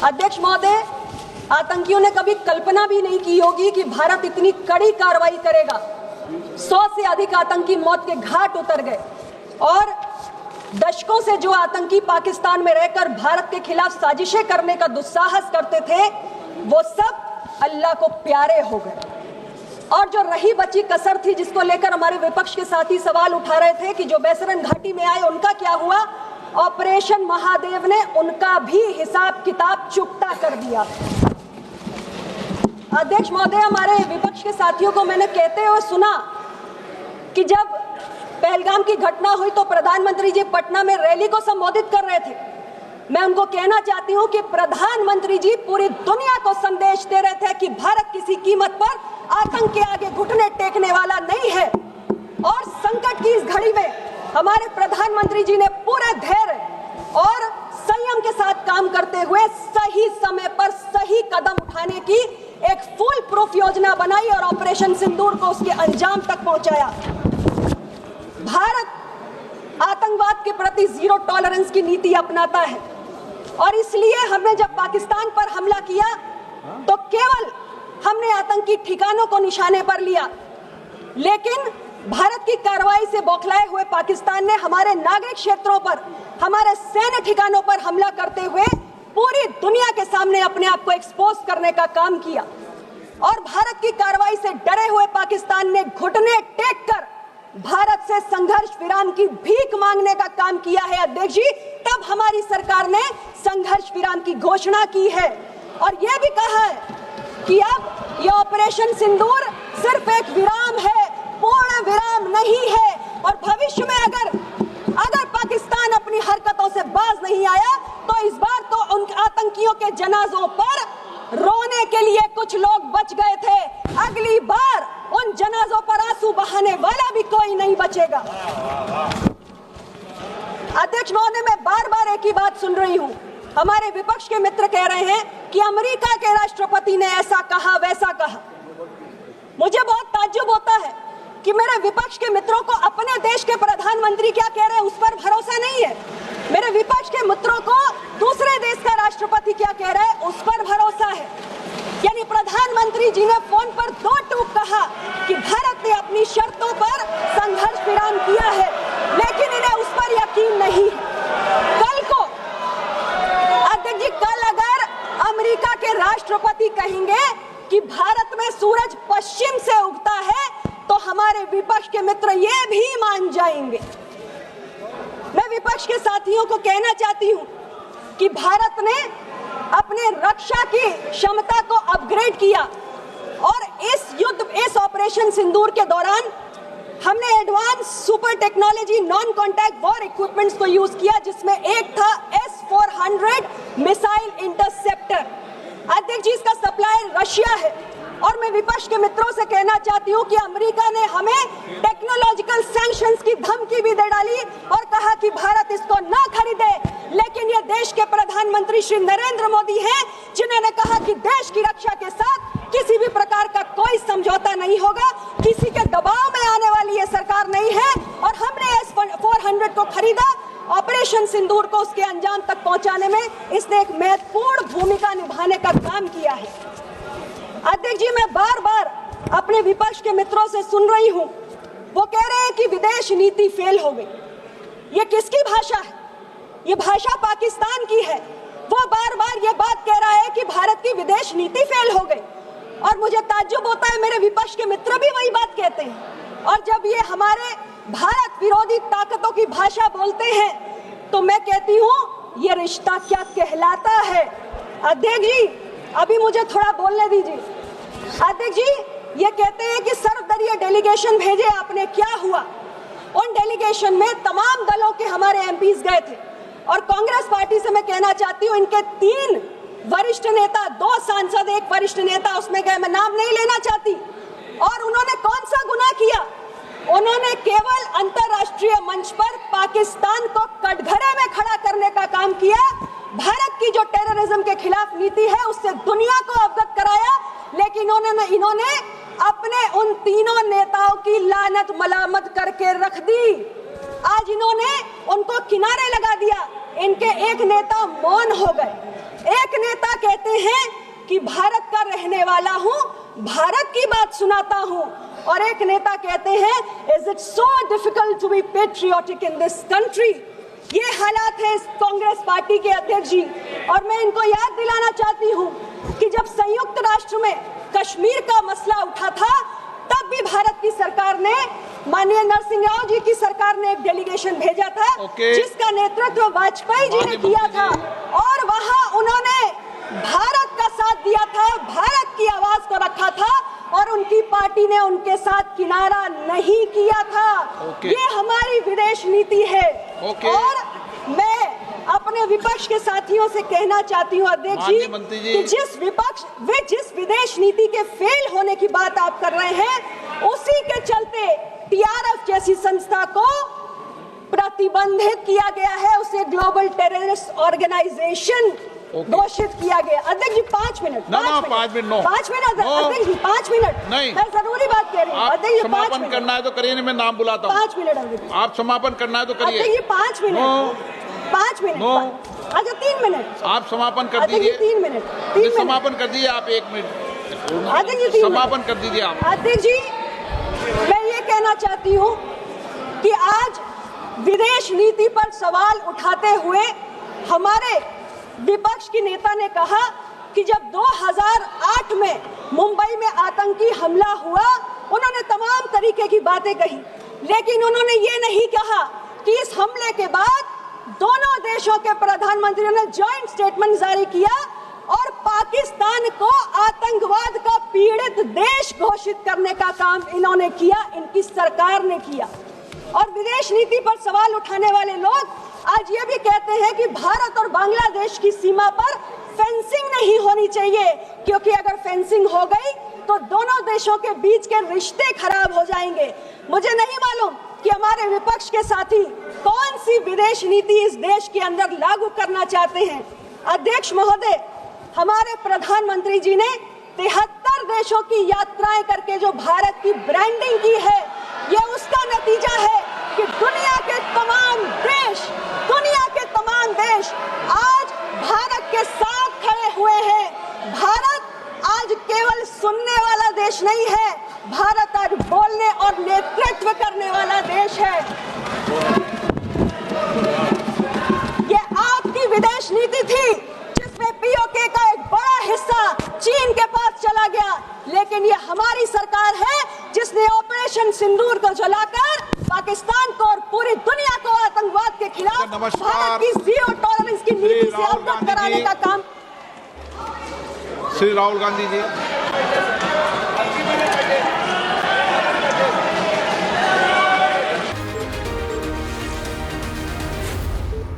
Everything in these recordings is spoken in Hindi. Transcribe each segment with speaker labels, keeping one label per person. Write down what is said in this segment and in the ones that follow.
Speaker 1: अध्यक्ष महोदय, आतंकियों ने कभी कल्पना भी नहीं की होगी कि भारत इतनी कड़ी कार्रवाई करेगा। 100 से अधिक आतंकी मौत के घाट उतर गए और दशकों से जो आतंकी पाकिस्तान में रहकर भारत के खिलाफ साजिशें करने का दुस्साहस करते थे, वो सब अल्लाह को प्यारे हो गए। और जो रही बची कसर थी, जिसको लेकर हमारे विपक्ष के साथी सवाल उठा रहे थे कि जो बैसरन घाटी में आए उनका क्या हुआ, ऑपरेशन महादेव ने उनका भी हिसाब किताब चुकता कर दिया। अध्यक्ष महोदय, हमारे विपक्ष के साथियों को मैंने कहते हुए सुना कि जब पहलगाम की घटना हुई तो प्रधानमंत्री जी पटना में रैली को संबोधित कर रहे थे। मैं उनको कहना चाहती हूं कि प्रधानमंत्री जी पूरी दुनिया को संदेश दे रहे थे कि भारत किसी कीमत पर आतंक के आगे घुटने टेकने वाला नहीं है। और संकट की इस घड़ी में हमारे प्रधानमंत्री जी ने पूरा धैर्य और संयम के साथ काम करते हुए सही समय पर सही कदम उठाने की एक फुल प्रूफ योजना बनाई और ऑपरेशन सिंदूर को उसके अंजाम तक पहुंचाया। भारत आतंकवाद के प्रति जीरो टॉलरेंस की नीति अपनाता है और इसलिए हमने जब पाकिस्तान पर हमला किया तो केवल हमने आतंकी ठिकानों को निशाने पर लिया, लेकिन भारत की कार्रवाई से बौखलाए हुए पाकिस्तान ने हमारे नागरिक क्षेत्रों पर, हमारे सैन्य ठिकानों पर हमला करते हुए पूरी दुनिया के सामने अपने आप को एक्सपोज करने का काम किया। और भारत की कार्रवाई से डरे हुए पाकिस्तान ने घुटने टेक कर भारत से संघर्ष विराम की भीख मांगने का काम किया है। अध्यक्ष जी, तब हमारी सरकार ने संघर्ष विराम की घोषणा की है और यह भी कहा है कि अब यह ऑपरेशन सिंदूर सिर्फ एक विराम है, पूर्ण विराम नहीं है। और भविष्य में अगर पाकिस्तान अपनी हरकतों से बाज नहीं आया तो इस बार तो उन आतंकियों के जनाजों पर रोने के लिए कुछ लोग बच गए थे, अगली बार उन जनाजों पर आंसू बहाने वाला भी कोई नहीं बचेगा। अध्यक्ष महोदय, मैं बार बार एक ही बात सुन रही हूँ। हमारे विपक्ष के मित्र कह रहे हैं कि अमेरिका के राष्ट्रपति ने ऐसा कहा वैसा कहा। मुझे बहुत ताज्जुब होता है कि मेरे विपक्ष के मित्रों को अपने देश के प्रधानमंत्री क्या कह रहे हैं उस पर भरोसा नहीं है। मेरे विपक्ष के मित्रों को दूसरे देश का राष्ट्रपति क्या कह रहा है उस पर भरोसा है। यानी प्रधानमंत्री जी ने फोन पर 2 टूक कहा कि भारत ने अपनी शर्तों पर संघर्ष विराम किया है, लेकिन इन्हें उस पर यकीन नहीं है। कल को अध्यक्ष जी, कल अगर अमेरिका के राष्ट्रपति कहेंगे कि भारत में सूरज पश्चिम से उगता है तो हमारे विपक्ष के मित्र ये भी मान जाएंगे। मैं विपक्ष के साथियों को कहना चाहती हूं कि भारत ने अपने रक्षा की क्षमता को अपग्रेड किया और इस ऑपरेशन सिंदूर के दौरान हमने advance super technology non contact war equipments को यूज किया, जिसमें एक था S-400 मिसाइल इंटरसेप्टर। अध्यक्ष जी, इसका सप्लायर रशिया है और मैं विपक्ष के मित्रों से कहना चाहती हूं कि अमेरिका ने हमें टेक्नोलॉजिकल सैंक्शंस की धमकी भी दे डाली और कहा कि भारत इसको ना खरीदे, लेकिन ये देश के प्रधानमंत्री श्री नरेंद्र मोदी हैं जिन्होंने कहा कि देश की रक्षा के साथ किसी भी प्रकार का कोई समझौता नहीं होगा, किसी के दबाव में आने वाली ये सरकार नहीं है। और हमने S-400 को खरीदा, ऑपरेशन सिंदूर को उसके अंजाम तक पहुंचाने में इसने एक महत्वपूर्ण भूमिका निभाने का काम किया है। अध्यक्ष जी, मैं बार बार अपने विपक्ष के मित्रों से सुन रही हूं, वो कह रहे हैं कि विदेश नीति फेल हो गई। ये किसकी भाषा है? ये भाषा पाकिस्तान की है। वो बार बार ये बात कह रहा है कि भारत की विदेश नीति फेल हो गई और मुझे ताज्जुब होता है, मेरे विपक्ष के मित्र भी वही बात कहते हैं। और जब ये हमारे भारत विरोधी ताकतों की भाषा बोलते हैं तो मैं कहती हूं ये रिश्ता क्या कहलाता है। अध्यक्ष जी, अभी मुझे थोड़ा बोलने दीजिए। अध्यक्ष जी, ये कहते हैं कि सर्वदलीय डेलीगेशन भेजे आपने, क्या हुआ? उन डेलीगेशन में तमाम दलों के हमारे एमपीज गए थे और कांग्रेस पार्टी से मैं कहना चाहती हूँ इनके 3 वरिष्ठ नेता, 2 सांसद, 1 वरिष्ठ नेता उसमें गए, मैं नाम नहीं लेना चाहती। और उन्होंने कौन सा गुनाह किया? उन्होंने केवल अंतर्राष्ट्रीय मंच पर पाकिस्तान को कटघरे में खड़ा करने का काम किया। भारत की जो टेररिज्म के खिलाफ नीति है उससे दुनिया को अवगत कराया, लेकिन इन्होंने अपने उन तीनों नेताओं की लानत मलामत करके रख दी। आज इन्होंने उनको किनारे लगा दिया, इनके एक नेता मौन हो गए। एक नेता कहते हैं कि भारत का रहने वाला हूं, भारत की बात सुनाता हूं, और एक नेता कहते हैं is it so difficult to be patriotic in this country. ये हालात है इस कांग्रेस पार्टी के अध्यक्ष जी। और मैं इनको याद दिलाना चाहती हूं कि जब संयुक्त राष्ट्र में कश्मीर का मसला उठा था, तब भी भारत की सरकार ने, माननीय नरसिंह राव जी की सरकार ने एक डेलीगेशन भेजा था, जिसका नेतृत्व वाजपेयी जी ने किया था, और वहां उन्होंने भारत का साथ दिया था, भारत की आवाज को रखा था, और उनकी पार्टी ने उनके साथ किनारा नहीं किया था। ये हमारी विदेश नीति है। और मैं अपने विपक्ष के साथियों से कहना चाहती हूँ अध्यक्ष जी कि जिस विदेश नीति के फेल होने की बात आप कर रहे हैं, उसी के चलते टीआरएफ जैसी संस्था को प्रतिबंधित किया गया है, उसे ग्लोबल टेररिस्ट ऑर्गेनाइजेशन घोषित किया गया। अध्यक्ष जी 5 मिनट, 5 मिनट अध्यक्ष जी 5 मिनट
Speaker 2: नहीं,
Speaker 1: मैं जरूरी बात कह रही हूँ अध्यक्ष जी।
Speaker 2: समापन करना है तो करिए, नहीं मैं नाम बुलाता हूँ।
Speaker 1: 5 मिनट अध्यक्ष जी।
Speaker 2: आप समापन करना है तो करिए
Speaker 1: अध्यक्ष जी 5 मिनट, 5 मिनट, अच्छा 3 मिनट
Speaker 2: आप समापन कर दीजिए।
Speaker 1: 3 मिनट
Speaker 2: समापन कर दीजिए आप, 1 मिनट
Speaker 1: अध्यक्ष जी
Speaker 2: समापन कर दीजिए आप।
Speaker 1: अध्यक्ष जी मैं ये कहना चाहती हूँ कि आज विदेश नीति पर सवाल उठाते हुए हमारे विपक्ष की नेता ने कहा कि जब 2008 में मुंबई में आतंकी हमला हुआ, उन्होंने तमाम तरीके की बातें कही, लेकिन उन्होंने ये नहीं कहा कि इस हमले के बाद दोनों देशों के प्रधानमंत्रियों ने जॉइंट स्टेटमेंट जारी किया और पाकिस्तान को आतंकवाद का पीड़ित देश घोषित करने का काम इन्होंने किया, इनकी सरकार ने किया। और विदेश नीति पर सवाल उठाने वाले लोग आज ये भी कहते हैं कि भारत और बांग्लादेश की सीमा पर फेंसिंग नहीं होनी चाहिए, क्योंकि अगर फेंसिंग हो गई तो दोनों देशों के बीच के रिश्ते खराब हो जाएंगे। मुझे नहीं मालूम कि हमारे विपक्ष के साथी कौन सी विदेश नीति इस देश के अंदर लागू करना चाहते हैं। अध्यक्ष महोदय, हमारे प्रधानमंत्री जी ने 73 देशों की यात्राएं करके जो भारत की ब्रांडिंग की है, ये उसका नतीजा है कि दुनिया के तमाम देश आज भारत के साथ खड़े हुए हैं। भारत आज केवल सुनने वाला देश नहीं है, भारत आज बोलने और नेतृत्व करने वाला देश है। ये आपकी विदेश नीति थी जिसमें पीओके का एक बड़ा हिस्सा चीन के पास चला गया, लेकिन ये हमारी सरकार है जिसने ऑपरेशन सिंदूर को जलाकर पाकिस्तान को और पूरी दुनिया को आतंकवाद के खिलाफ भारत की जीरो टॉलरेंस की नीति से अवगत कराने का काम।
Speaker 2: Shri Rahul Gandhi ji,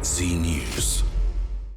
Speaker 3: Z News।